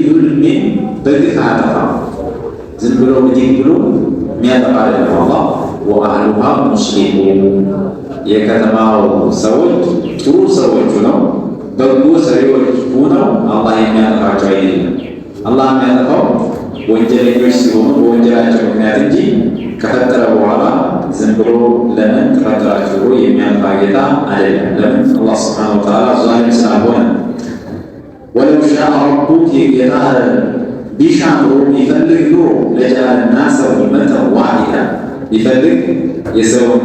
ظلم بقفة زنبلو بدينبلو مياتا قال الله وأهلها مسلمون يكتماو سوج طول سوج ነው በጎ ሰሪዎች ሆነው አላህ የሚያጠፋቸው አይደለም። አላህ የሚያጠፋው ወንጀለኞች ሲሆኑ በወንጀላቸው ምክንያት እንጂ ከፈጠረ በኋላ ዝም ብሎ ለምን ተፈጠራችሁ ብሎ የሚያጠፋ ጌታ አይደለም። ለምን አላህ ሱብሓነሁ ወተዓላ ዛሊም ስላልሆነ። ወለው ሻአ ረቡክ ጌታ ቢሻ ኖሮ ቢፈልግ ኖሮ ለጀዐለ ናሰ ኡመተን ዋሂዳ ቢፈልግ የሰውን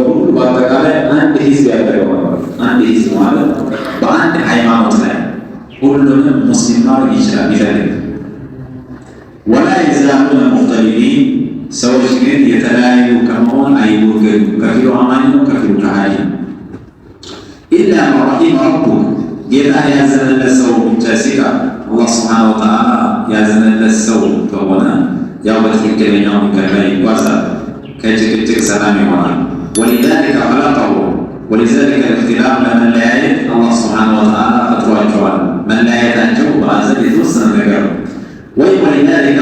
ሁሉ በአጠቃላይ አንድ ህዝብ ያደረገው ነበር። አንድ ህዝብ ማለት በአንድ ሃይማኖት ላይ ሁሉንም ሙስሊም ማድረግ ይችላል ቢፈልግ። ወላ የዛሉነ ሙኽተሊፊን ሰዎች ግን የተለያዩ ከመሆን አይወገዱም። ከፊሉ አማኝ ነው፣ ከፊሉ ከሃዲ ነው። ኢላ መን ረሒመ ረቡክ ጌታ ያዘነለት ሰው ብቻ ሲቀር አላህ ሱብሓነሁ ወተዓላ ያዘነለት ሰው ከሆነ ያው በትክክለኛው መንገድ ላይ ይጓዛል፣ ከጭቅጭቅ ሰላም ይሆናል። ወሊዛሊከ ኸለቀሁ ወሊዛሊከ ልእክትላፍ ለመለያየት አላህ ሱብሓነሁ ወተዓላ ፈጥሯቸዋል። መለያየታቸው በአዘል የተወሰነ ነገር ነው። ወይም ወሊዛሊከ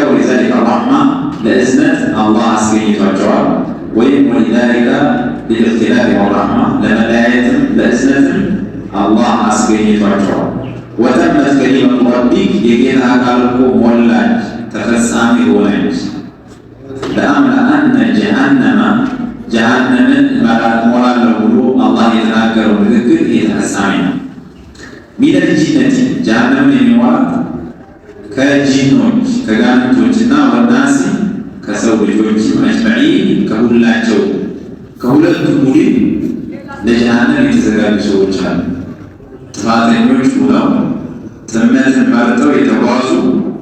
ረሕማ ለእዝነት አላህ አስገኝቷቸዋል። ወይም ወሊዛሊከ ልእክትላፍ ወረሕማ ለመለያየትም ለእዝነትም አላህ አስገኝቷቸዋል። ወተመት ከሊመቱ ረቢክ የጌታ ቃል እኮ ሞላች ተፈጻሚ ሆነች። ለአምለአነ ጀሃነምን እሞላለሁ ብሎ አላህ የተናገረው ንግግር የተፈጻሚ ነው። ሚነል ጂነቲ ጀሃነምን የሚሞላት ከጂኖች ከጋንቶችና ወናሲ ከሰው ልጆች አጅመዒን ከሁላቸው ከሁለቱም ቡድን ለጀሃነም የተዘጋጁ ሰዎች አሉ። ጥፋተኞች ሆነው ጥመትን መርጠው የተጓዙ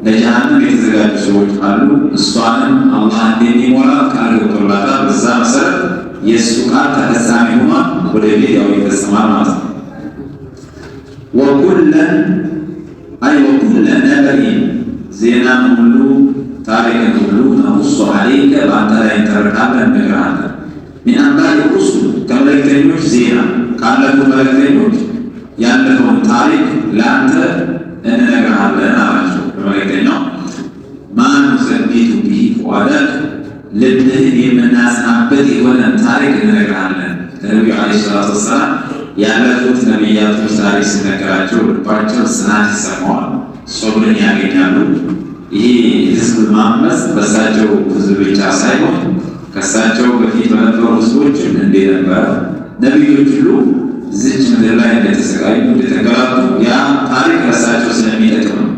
ለጀሃነም የተዘጋጁ ሰዎች አሉ። እሷንም አላህ እንደሚሞላት ቃል ገብቶላታል። በዛ መሰረት የእሱ ቃል ተፈጻሚ ሆኗል። ወደ ቤት ያው ይፈጽማል ማለት ነው። ወኩለን ነበሪን ዜናን ሁሉ ታሪክን ሁሉ ነቁሱ ዐለይከ በአንተ ላይ እንተርካለን እነግርሃለን። ሚን አንባኢ ሩሱል ከመልእክተኞች ዜና ካለፉ መልእክተኞች ያለፈውን ታሪክ ለአንተ እንነግርሃለን አላቸው። በመልእክተኛው ማ ኑሰቢቱ ቢሂ ፉአደክ ልብህን የምናጽናበት የሆነን ታሪክ እንነግርሃለን። ለነቢዩ ዓለይሂ ሰላቱ ወሰላም ያለፉት ነቢያቶች ታሪክ ሲነገራቸው ልባቸው ጽናት ይሰማዋል፣ ሶብርን ያገኛሉ። ይሄ ህዝብ ማመፅ በእሳቸው ህዝብ ብቻ ሳይሆን ከእሳቸው በፊት በነበሩ ህዝቦችም እንዴት ነበረ ነቢዮች ሁሉ እዚች ምድር ላይ እንደተሰቃዩ እንደተንገላቱ ያ ታሪክ ለእሳቸው ስለሚጠቅም ነው።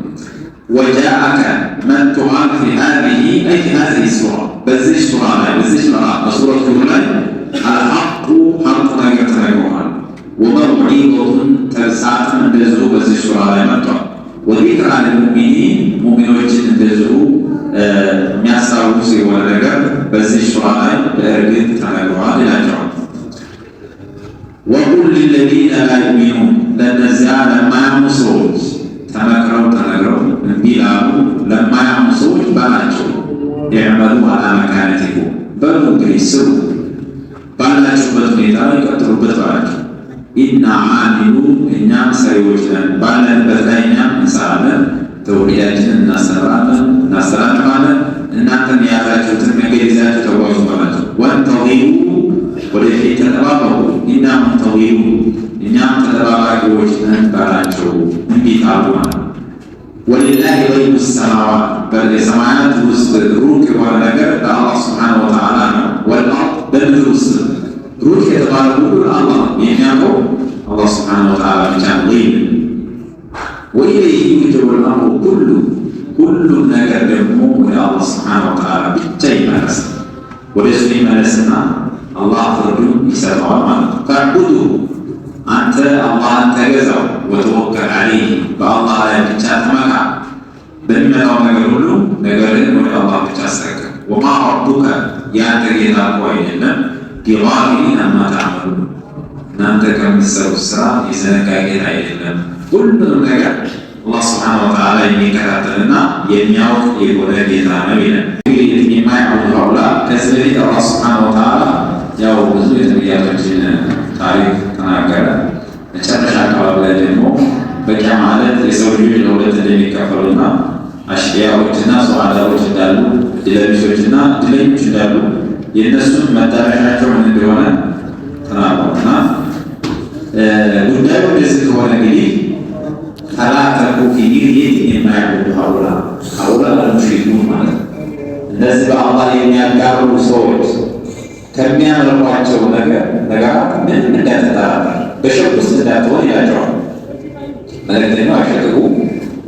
ወጃአከ መጥቶሃል ፊ ሃዚሂ አይ ፊ ሃዚሂ ሱራ በዚህ ሱራ ላይ በዚህ ምዕራፍ በሱረቱ ላይ አልሐቁ ሐቁ ነገር ተነግሮሃል። ወመውዒዘቱን ተግሳጽም እንደዚሁ በዚህ ሱራ ላይ መጥቷል። ወዚክራ ልልሙእሚኒን ሙእሚኖችን እንደዚሁ የሚያስታውስ የሆነ ነገር በዚህ ሱራ ላይ በእርግጥ ተነግሯል ይላቸዋል። ወቁል ሊለዚነ ላ ዩእሚኑን ለእነዚያ ለማያምኑ ሰዎች ተመክረው ተነግረው እምቢ ላሉ ለማያምኑ ሰዎች ባላቸው ኢዕመሉ ዐላ መካነቲኩም በሉ እንግዲህ ስሩ ባላችሁበት ሁኔታ ይቀጥሉበት ባላቸው። ኢና ዓሚሉን እኛም ሰሪዎች ነን፣ ባለንበት ላይ እኛም እንሰራለን፣ ተውሒዳችንን እናስተላልፋለን፣ እናንተም የያዛችሁትን መንገድ ይዛችሁ ተጓዙ ባላቸው። ወንተዚሩ ወደፊት ተጠባበቁ፣ ኢና ሙንተዚሩ እኛም ተጠባባቂዎች ነን ባላቸው። እምቢ ካሉ ማለት ወሊላሂ ገይቡ ሰማዋት የሰማያት ውስጥ ሩቅ የሆነ ነገር ለአላህ ሱብሓነሁ ወተዓላ ነው። ወልአርድ በምድር ውስጥ ሩቅ የተባለ ሁሉ አላህ የሚያውቀው አላህ ሱብሓነሁ ወተዓላ ብቻ ነው። ወኢለይሂ ዩርጀዑል አምሩ ኩሉ ሁሉም ነገር ደግሞ ወደ አላህ ሱብሓነሁ ወተዓላ ብቻ ይመለሳል። ወደ እሱ ይመለስና አላህ ፍርዱን ይሰጠዋል ማለት ነው። ፈዕቡዱ አንተ አላህን ተገዛው፣ ወተወከል ዐለይህ በአላህ ላይ ብቻ ተመካ። በሚመጣው ነገር ሁሉ ነገርን ወደ አላህ ብቻ አስረክብ። ወማ ረቡከ ያንተ ጌታ እኮ አይደለም ቢጋፊሊን አማ ተዕመሉን እናንተ ከምትሰሩት ስራ የዘነጋ ጌታ አይደለም። ሁሉንም ነገር አላህ ሱብሓነሁ ወተዓላ የሚከታተልና የሚያውቅ የሆነ ጌታ ነው ይላል። የማይሆኑ ሀውላ ከዚህ በፊት አላህ ሱብሓነሁ ወተዓላ ያው ብዙ የነቢያቶችን ታሪክ ተናገረ። መጨረሻ አካባቢ ላይ ደግሞ በቂያ ማለት የሰው ልጆች ለሁለት እንደሚከፈሉና አሽቂያዎችና ሱዓዳዎች እንዳሉ፣ ድለቢሶችና ድለኞች እንዳሉ የእነሱን መዳረሻቸው ምን እንደሆነ ተናግረውና ጉዳዩ እንደዚህ ከሆነ እንግዲህ ተላተቁ ፊት የማያውቁ ሀውላ ለሙሽሪኩን ማለት ነው። እነዚህ በአላህ የሚያጋሩ ሰዎች ከሚያመልኳቸው ነገር ምንም እንዳትጠራጠር በሸክ ውስጥ እንዳትሆን ይላቸዋል መልእክተኛው። አሸክሩ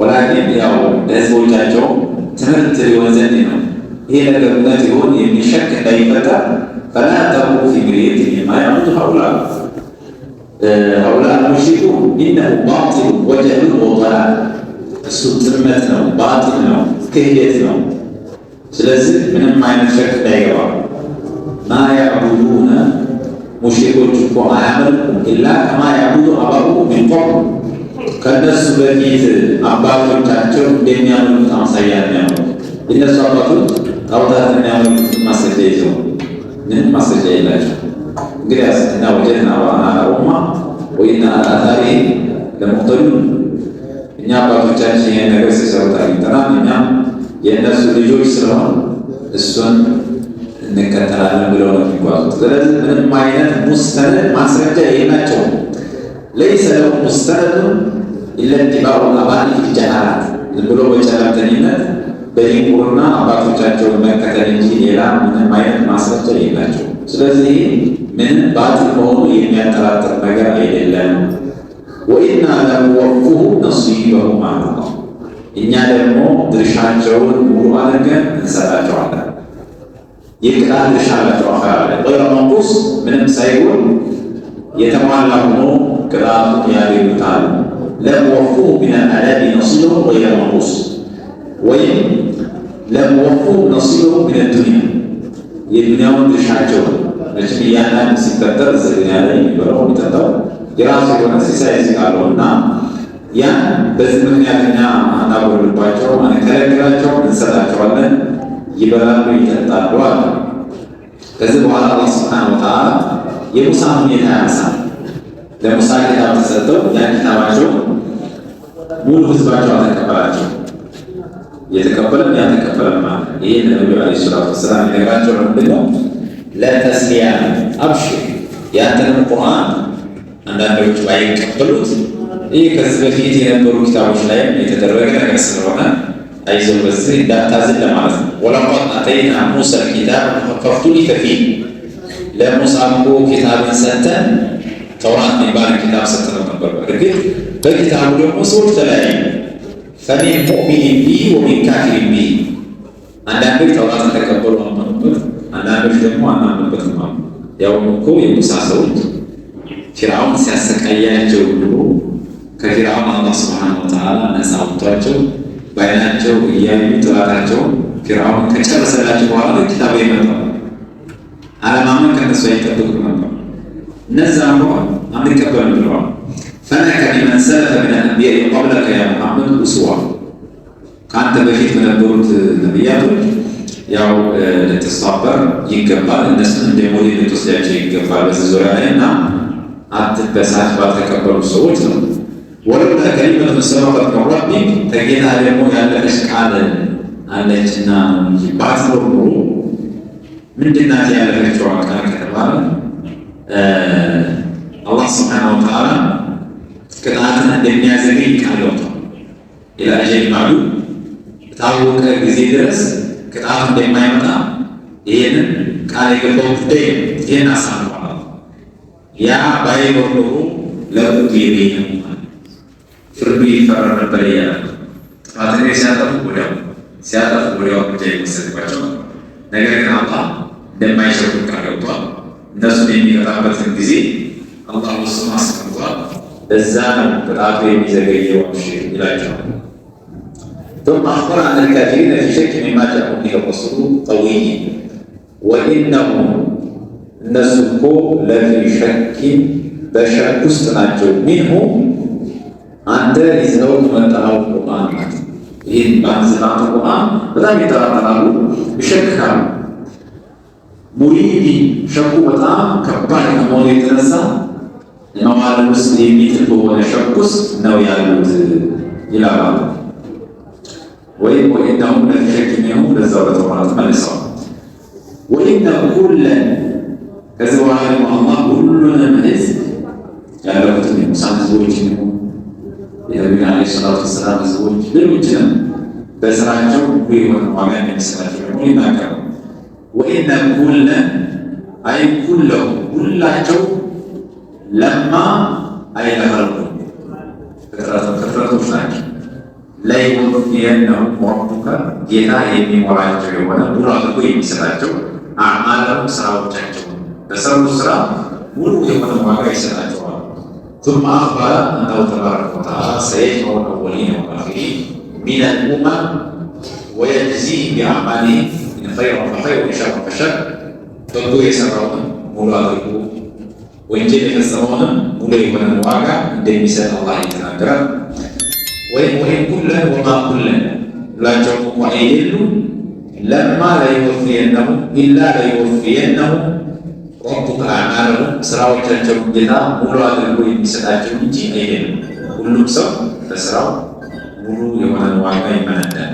ወላኪን ያው ለህዝቦቻቸው ትምህርት ሊሆን ዘንድ ነው። ይሄ ነገር እውነት ይሆን የሚሸክ እንዳይፈጠር ፈላ ተቁ ፊ ሚርየት የማያውቁ ሀውላ ሙሽሪኩ ኢነሁ ባጢል ወጀህል ወضላል እሱ ጥመት ነው፣ ባጢል ነው፣ ክህደት ነው። ስለዚህ ምንም አይነት ሸክ እንዳይገባ ማ ያዕቡዱነ ሙሽሪኮች እኮ አያመልኩም ኢላ ከማ ያዕቡዱ አባኡሁም ሚን ቀብል ከእነሱ በፊት አባቶቻቸው እንደሚያመልኩት አምሳያ የሚያመልኩት። የእነሱ አባቶች ጣዖታት የሚያመልኩት ማስረጃ ይዘው ምንም ማስረጃ የላቸው። እንግዲያስ እና ወጀድና አባአናነ ኡማ ወኢና ዐላ አታሪሂም ለሙቅተዱን እኛ አባቶቻችን ይህን ነገር ሲሰሩት አግኝተናል፣ እኛም የእነሱ ልጆች ስለሆን እሱን እንከተላለን ብለው ነው የሚጓዙት። ስለዚህ ምንም አይነት ሙስተነድ ማስረጃ የላቸውም። ለይሰ ለሁ ሙስተነዱን ኢለ ኢትባዑ አባኢ ፊል ጀሃላት ዝም ብሎ በጨለምተኝነት በድንቁርና አባቶቻቸውን መከተል እንጂ ሌላ ምንም አይነት ማስረጃ የላቸውም። ስለዚህ ምንም ባጢል መሆኑ የሚያጠራጥር ነገር አይደለም። ወኢና ለንወፉሁ ነሲበሁ ማለት ነው። እኛ ደግሞ ድርሻቸውን ሙሉ አድርገን እንሰጣቸዋለን። የቅጣት ድርሻ አላቸው። አኸራ ላይ ገይረ መንቁስ ምንም ሳይሆን የተሟላ ሆኖ ቅጣቱን ያገኙታል። ለንወፉሁ ሚነል አዳቢ ነሲበሁ ገይረ መንቁስ ወይም ለንወፉሁ ነሲበሁ ሚነድ ዱንያ የዱንያውን ድርሻቸውን መቼም እያንዳንዱ ሲፈጠር እዚህ ዱንያ ላይ የሚበላው የሚጠጣው የራሱ የሆነ ሲሳይ ሲቃለው እና ያን በዚህ ምክንያት እኛ አናጎልባቸው አንከለክላቸው፣ እንሰጣቸዋለን። ይበላሉ፣ ይጠጣሉ አለ። ከዚህ በኋላ አላህ ሱብሓነሁ ወተዓላ የሙሳን ሁኔታ ያነሳል። ለሙሳ ኪታብ ተሰጠው። ያን ኪታባቸው ሙሉ ህዝባቸው አልተቀበላቸው። የተቀበለም ያልተቀበለም ማለት ይህ ነቢዩ ዓለይሂ ሰላቱ ወሰላም የነገራቸው ምንድን ነው? ለተስሊያ አብሽር ያንተንም ቁርአን አንዳንዶች ባይቀበሉት ይህ ከዚህ በፊት የነበሩ ኪታቦች ላይም የተደረገ ነገር ስለሆነ አይዞህ በዚህ እንዳታዝን ለማለት ነው። ወለቀድ አተይና ሙሳ ኪታብ ፈኽቱሊፈ ፊህ ለሙሳ እኮ ኪታብን ሰጥተን ተውራት የሚባል ኪታብ ሰጥተነው ነበር። እርግጥ በኪታቡ ደግሞ ሰዎች ተለያዩ። ፈሚን ሙእሚኒን ቢሂ ወሚን ካፊሪን ቢሂ አንዳንዶች ተውራትን ተቀበሉ አመኑበት፣ አንዳንዶች ደግሞ አናምንበትም አሉ። ያውም እኮ የሙሳ ሰዎች ፊርዓውን ሲያሰቃያቸው ብሎ ከፊርዓውን አላህ ሱብሓነሁ ወተዓላ ነፃ አውጥቷቸው በዓይናቸው እያዩ ጥላታቸውን ፊርዓውን ከጨረሰላቸው በኋላ ኪታቡ ይመጣል። አለማመን ከነሱ አይጠብቁ ነበር። እነዛ እንኳን አንቀበልም ብለዋል። ፈነከ ቢመን ሰለፈ ሚነ አንቢያኢ ቀብለከ ያ ሙሐመድ ኡስዋ ከአንተ በፊት በነበሩት ነቢያቶች ያው ልትሳበር ይገባል፣ እነሱን እንደ ሞዴል ልትወስዳቸው ይገባል በዚህ ዙሪያ ላይ እና አትበሳጭ ባልተቀበሉ ሰዎች ነው። ወለውላ ከሊመቱን ሰበቀት ሚን ረቢክ ከጌታ ደግሞ ያለፈች ቃል አለችና እንጂ ባትኖር ኖሮ ምንድን ናት ያለፈችዋ ቃል ከተባለ አላህ ሱብሓነሁ ወተዓላ ቅጣትን እንደሚያዘገይ ቃል ገብቷል። ኢላ አጀሊን ማዕሉም በታወቀ ጊዜ ድረስ ቅጣት እንደማይመጣ ይህንን ቃል የገባው ጉዳይ ይህን አሳልፏል። ያ ባይኖር ኖሮ ለቁጡ የቤኘው ፍርዱ ይፈረድ ነበር እያለ ጥፋተኛ ሲያጠፉ ወዲያው እርምጃ የሚወሰድባቸው። ነገር ግን አላህ እንደማይሸፍን ቃል ገብቷል። እነሱን የሚቀጣበትን ጊዜ አላህ እሱን አስቀምጧል። በዛ ነው ቅጣቱ የሚዘገየው ይላቸዋል። ثم أخبر أن الكافرين في شك مما جاءوا به الرسول طويل وإنهم نسكوا لفي شك بشك استناجوا منه አንተ ይዘው መጣው ቁርአን ማለት ይሄን ባንዝናቱ ቁርአን በጣም ይተራራሉ፣ ይሸካሉ። ሙሪዲ ሸኩ በጣም ከባድ ከመሆኑ የተነሳ ለማዋል ውስጥ የሚጥል በሆነ ሸክ ውስጥ ነው ያሉት ይላሉ። ወኢነሁም ለፊ ሚንሁ ለዛው ለተውራት መልሰዋል። ወኢነ ኩለን ከዚህ በኋላ ደግሞ አላህ ሁሉንም ህዝብ ያለፉትን የሙሳን ህዝቦች የሚሆኑ የነቢዩ ዓለይሂ ሰላቱ ወሰላም ህዝቦች ሌሎችንም በስራቸው የሆነ ዋጋ እንደሚሰጣቸው ደግሞ ይናገራል። ወኢነ ኩለን አይ ኩለሁ ሁላቸው ለማ አይለኸልቁ ፍጥረቶች ናቸው። ለይወፍየነሁም ረቡከ ጌታ የሚሞላቸው የሆነ ሙሉ አድርጎ የሚሰጣቸው አዕማለሁም ስራዎቻቸው በሰሩ ስራ ሙሉ የሆነ ዋጋ ይሰጣቸዋል። ثم أخبر أنه تبارك وتعالى سيجمع الأولين والآخرين من الأمم ويجزيهم بأعمالهم إن خير فخير وإن شر فشر በጎ የሰራውን ሙሉ አድርጎ ወንጀል የፈጸመውንም ሙሉ የሆነ ዋጋ እንደሚሰጥ አላህ ይተናገራል። ወይም ኩለን ወማ ኩለን ሁላቸው እንኳ አይደሉ ለማ ለይወፍየነሁም ኢላ ለይወፍየነሁም ረቡከ አዕማለሁም ስራዎቻቸውን ጌታ ሙሉ አድርጎ የሚሰጣቸው እንጂ አይደሉም። ሁሉም ሰው በስራው ሙሉ የሆነ ዋጋ ይመነዳል።